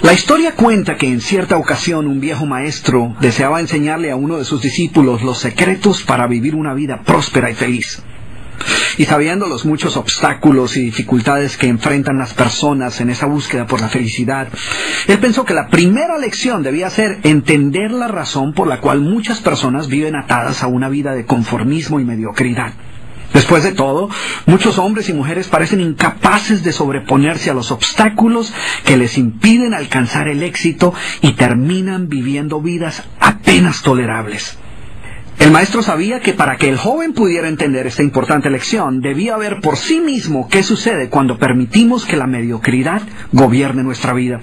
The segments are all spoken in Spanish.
La historia cuenta que en cierta ocasión un viejo maestro deseaba enseñarle a uno de sus discípulos los secretos para vivir una vida próspera y feliz. Y sabiendo los muchos obstáculos y dificultades que enfrentan las personas en esa búsqueda por la felicidad, él pensó que la primera lección debía ser entender la razón por la cual muchas personas viven atadas a una vida de conformismo y mediocridad. Después de todo, muchos hombres y mujeres parecen incapaces de sobreponerse a los obstáculos que les impiden alcanzar el éxito y terminan viviendo vidas apenas tolerables. El maestro sabía que para que el joven pudiera entender esta importante lección, debía ver por sí mismo qué sucede cuando permitimos que la mediocridad gobierne nuestra vida.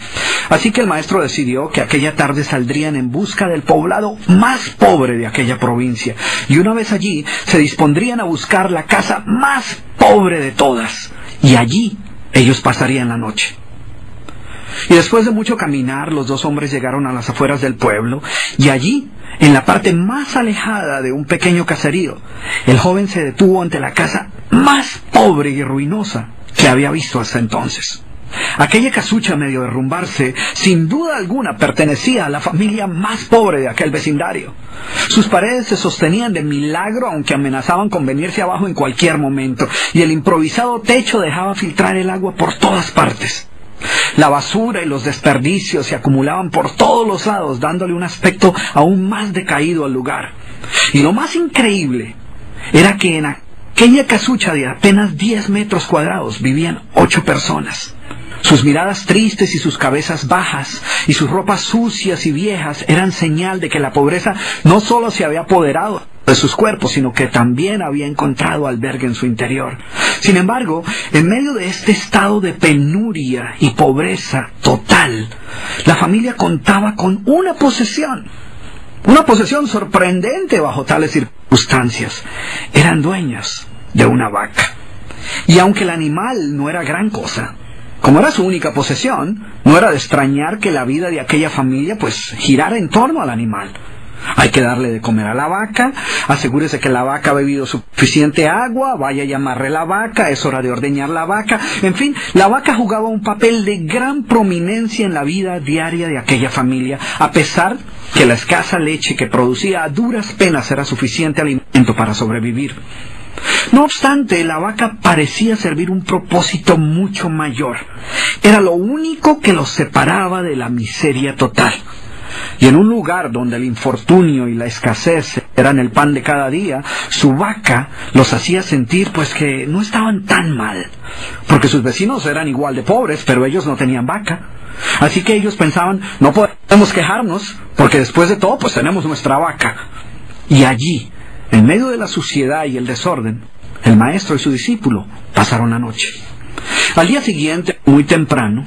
Así que el maestro decidió que aquella tarde saldrían en busca del poblado más pobre de aquella provincia, y una vez allí se dispondrían a buscar la casa más pobre de todas, y allí ellos pasarían la noche. Y después de mucho caminar, los dos hombres llegaron a las afueras del pueblo, y allí, en la parte más alejada de un pequeño caserío, el joven se detuvo ante la casa más pobre y ruinosa que había visto hasta entonces. Aquella casucha, medio derrumbarse, sin duda alguna pertenecía a la familia más pobre de aquel vecindario. Sus paredes se sostenían de milagro, aunque amenazaban con venirse abajo en cualquier momento, y el improvisado techo dejaba filtrar el agua por todas partes. La basura y los desperdicios se acumulaban por todos los lados, dándole un aspecto aún más decaído al lugar. Y lo más increíble era que en aquella casucha de apenas 10 metros cuadrados vivían 8 personas. Sus miradas tristes y sus cabezas bajas y sus ropas sucias y viejas eran señal de que la pobreza no solo se había apoderado de sus cuerpos, sino que también había encontrado albergue en su interior. Sin embargo, en medio de este estado de penuria y pobreza total, la familia contaba con una posesión sorprendente bajo tales circunstancias. Eran dueños de una vaca. Y aunque el animal no era gran cosa, como era su única posesión, no era de extrañar que la vida de aquella familia girara en torno al animal. Hay que darle de comer a la vaca, asegúrese que la vaca ha bebido suficiente agua, vaya a llamarle la vaca, es hora de ordeñar la vaca. En fin, la vaca jugaba un papel de gran prominencia en la vida diaria de aquella familia, a pesar que la escasa leche que producía a duras penas era suficiente alimento para sobrevivir. No obstante, la vaca parecía servir un propósito mucho mayor. Era lo único que los separaba de la miseria total. Y en un lugar donde el infortunio y la escasez eran el pan de cada día, su vaca los hacía sentir que no estaban tan mal, porque sus vecinos eran igual de pobres, pero ellos no tenían vaca. Así que ellos pensaban, no podemos quejarnos, porque después de todo tenemos nuestra vaca. Y allí, en medio de la suciedad y el desorden, el maestro y su discípulo pasaron la noche. Al día siguiente, muy temprano,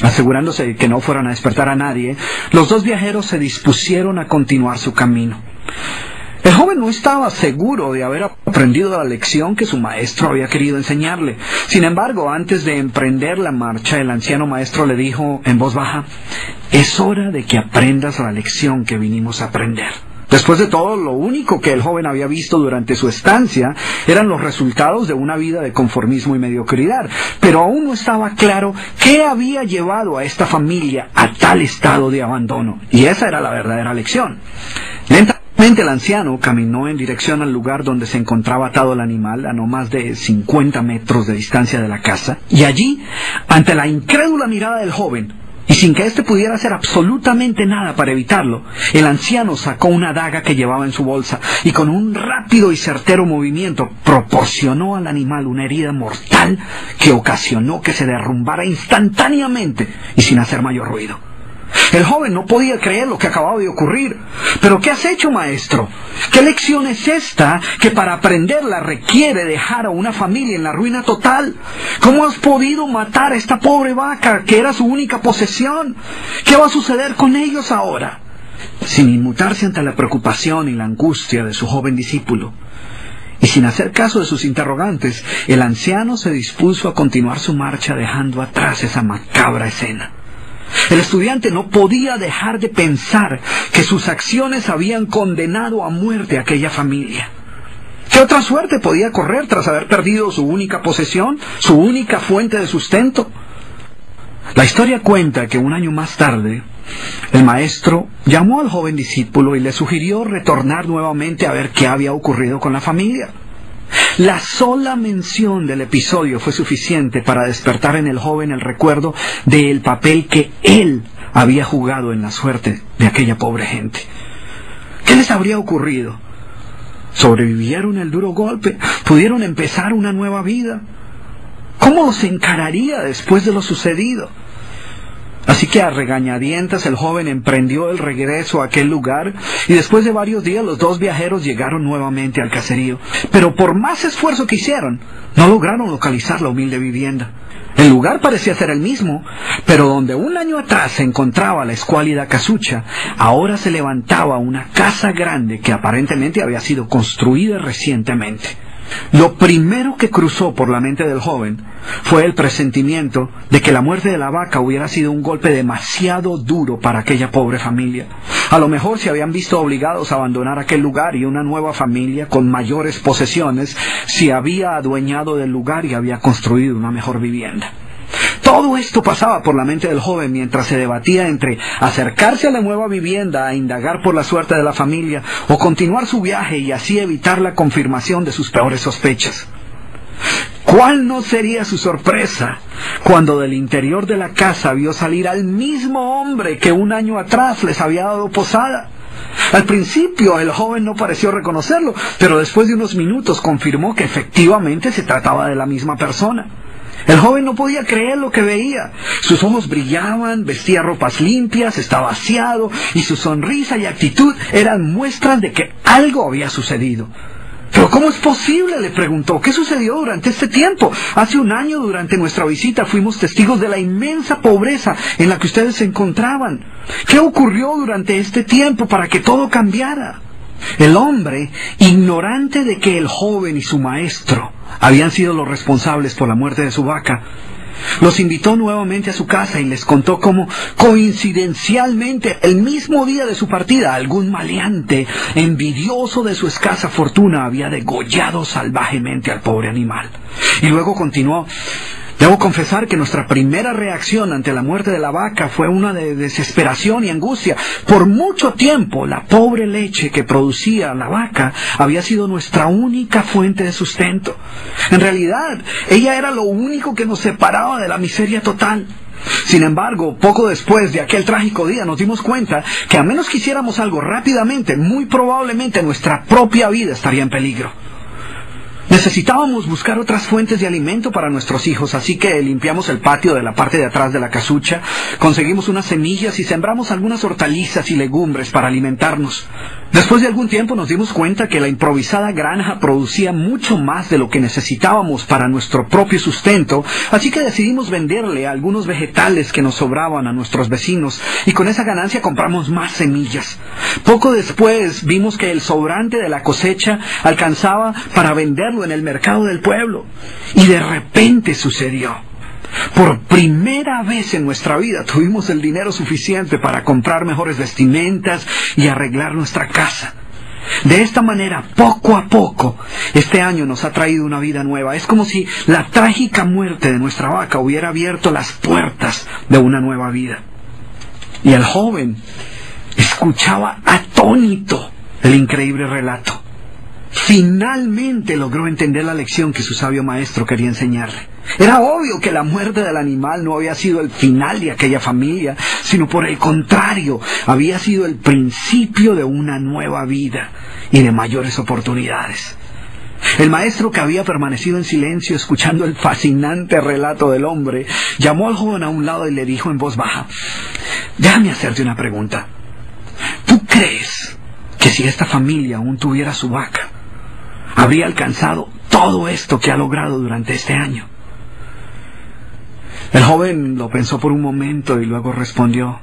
asegurándose de que no fueran a despertar a nadie, los dos viajeros se dispusieron a continuar su camino. El joven no estaba seguro de haber aprendido la lección que su maestro había querido enseñarle. Sin embargo, antes de emprender la marcha, el anciano maestro le dijo en voz baja: «Es hora de que aprendas la lección que vinimos a aprender». Después de todo, lo único que el joven había visto durante su estancia eran los resultados de una vida de conformismo y mediocridad, pero aún no estaba claro qué había llevado a esta familia a tal estado de abandono, y esa era la verdadera lección. Lentamente el anciano caminó en dirección al lugar donde se encontraba atado el animal, a no más de 50 metros de distancia de la casa, y allí, ante la incrédula mirada del joven, y sin que éste pudiera hacer absolutamente nada para evitarlo, el anciano sacó una daga que llevaba en su bolsa y con un rápido y certero movimiento proporcionó al animal una herida mortal que ocasionó que se derrumbara instantáneamente y sin hacer mayor ruido. El joven no podía creer lo que acababa de ocurrir. «¿Pero qué has hecho, maestro? ¿Qué lección es esta que para aprenderla requiere dejar a una familia en la ruina total? ¿Cómo has podido matar a esta pobre vaca que era su única posesión? ¿Qué va a suceder con ellos ahora?» Sin inmutarse ante la preocupación y la angustia de su joven discípulo, y sin hacer caso de sus interrogantes, el anciano se dispuso a continuar su marcha dejando atrás esa macabra escena. El estudiante no podía dejar de pensar que sus acciones habían condenado a muerte a aquella familia. ¿Qué otra suerte podía correr tras haber perdido su única posesión, su única fuente de sustento? La historia cuenta que un año más tarde, el maestro llamó al joven discípulo y le sugirió retornar nuevamente a ver qué había ocurrido con la familia. La sola mención del episodio fue suficiente para despertar en el joven el recuerdo del papel que él había jugado en la suerte de aquella pobre gente. ¿Qué les habría ocurrido? ¿Sobrevivieron el duro golpe? ¿Pudieron empezar una nueva vida? ¿Cómo los encararía después de lo sucedido? Así que a regañadientas el joven emprendió el regreso a aquel lugar y después de varios días los dos viajeros llegaron nuevamente al caserío. Pero por más esfuerzo que hicieron, no lograron localizar la humilde vivienda. El lugar parecía ser el mismo, pero donde un año atrás se encontraba la escuálida casucha, ahora se levantaba una casa grande que aparentemente había sido construida recientemente. Lo primero que cruzó por la mente del joven fue el presentimiento de que la muerte de la vaca hubiera sido un golpe demasiado duro para aquella pobre familia. A lo mejor se habían visto obligados a abandonar aquel lugar y una nueva familia con mayores posesiones se había adueñado del lugar y había construido una mejor vivienda. Todo esto pasaba por la mente del joven mientras se debatía entre acercarse a la nueva vivienda a indagar por la suerte de la familia o continuar su viaje y así evitar la confirmación de sus peores sospechas. ¿Cuál no sería su sorpresa cuando del interior de la casa vio salir al mismo hombre que un año atrás les había dado posada? Al principio el joven no pareció reconocerlo, pero después de unos minutos confirmó que efectivamente se trataba de la misma persona. El joven no podía creer lo que veía. Sus ojos brillaban, vestía ropas limpias, estaba aseado y su sonrisa y actitud eran muestras de que algo había sucedido. ¿Pero cómo es posible?, le preguntó. ¿Qué sucedió durante este tiempo? Hace un año, durante nuestra visita, fuimos testigos de la inmensa pobreza en la que ustedes se encontraban. ¿Qué ocurrió durante este tiempo para que todo cambiara? El hombre, ignorante de que el joven y su maestro habían sido los responsables por la muerte de su vaca, los invitó nuevamente a su casa y les contó cómo, coincidencialmente, el mismo día de su partida, algún maleante, envidioso de su escasa fortuna, había degollado salvajemente al pobre animal. Y luego continuó: debo confesar que nuestra primera reacción ante la muerte de la vaca fue una de desesperación y angustia. Por mucho tiempo, la pobre leche que producía la vaca había sido nuestra única fuente de sustento. En realidad, ella era lo único que nos separaba de la miseria total. Sin embargo, poco después de aquel trágico día nos dimos cuenta que a menos que hiciéramos algo rápidamente, muy probablemente nuestra propia vida estaría en peligro. Necesitábamos buscar otras fuentes de alimento para nuestros hijos, así que limpiamos el patio de la parte de atrás de la casucha, conseguimos unas semillas y sembramos algunas hortalizas y legumbres para alimentarnos. Después de algún tiempo nos dimos cuenta que la improvisada granja producía mucho más de lo que necesitábamos para nuestro propio sustento, así que decidimos venderle algunos vegetales que nos sobraban a nuestros vecinos y con esa ganancia compramos más semillas. Poco después vimos que el sobrante de la cosecha alcanzaba para venderlo en el mercado del pueblo. Y de repente sucedió. Por primera vez en nuestra vida tuvimos el dinero suficiente para comprar mejores vestimentas y arreglar nuestra casa. De esta manera, poco a poco, este año nos ha traído una vida nueva. Es como si la trágica muerte de nuestra vaca hubiera abierto las puertas de una nueva vida. Y el joven escuchaba atónito el increíble relato. Finalmente logró entender la lección que su sabio maestro quería enseñarle. Era obvio que la muerte del animal no había sido el final de aquella familia, sino por el contrario, había sido el principio de una nueva vida y de mayores oportunidades. El maestro, que había permanecido en silencio escuchando el fascinante relato del hombre, llamó al joven a un lado y le dijo en voz baja: déjame hacerte una pregunta. ¿Tú crees que si esta familia aún tuviera su vaca, habría alcanzado todo esto que ha logrado durante este año? El joven lo pensó por un momento y luego respondió: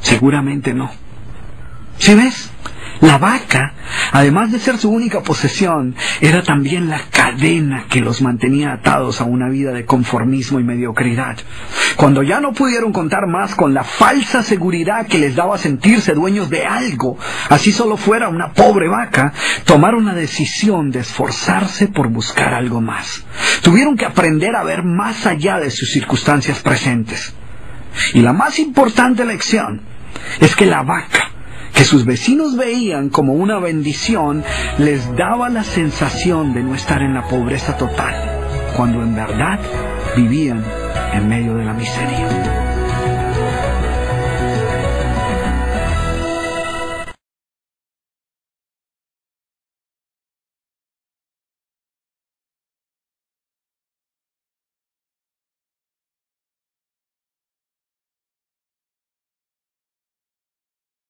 seguramente no. ¿Sí ves? La vaca, además de ser su única posesión, era también la casa cadena que los mantenía atados a una vida de conformismo y mediocridad. Cuando ya no pudieron contar más con la falsa seguridad que les daba sentirse dueños de algo, así solo fuera una pobre vaca, tomaron la decisión de esforzarse por buscar algo más. Tuvieron que aprender a ver más allá de sus circunstancias presentes. Y la más importante lección es que la vaca, que sus vecinos veían como una bendición, les daba la sensación de no estar en la pobreza total, cuando en verdad vivían en medio de la miseria.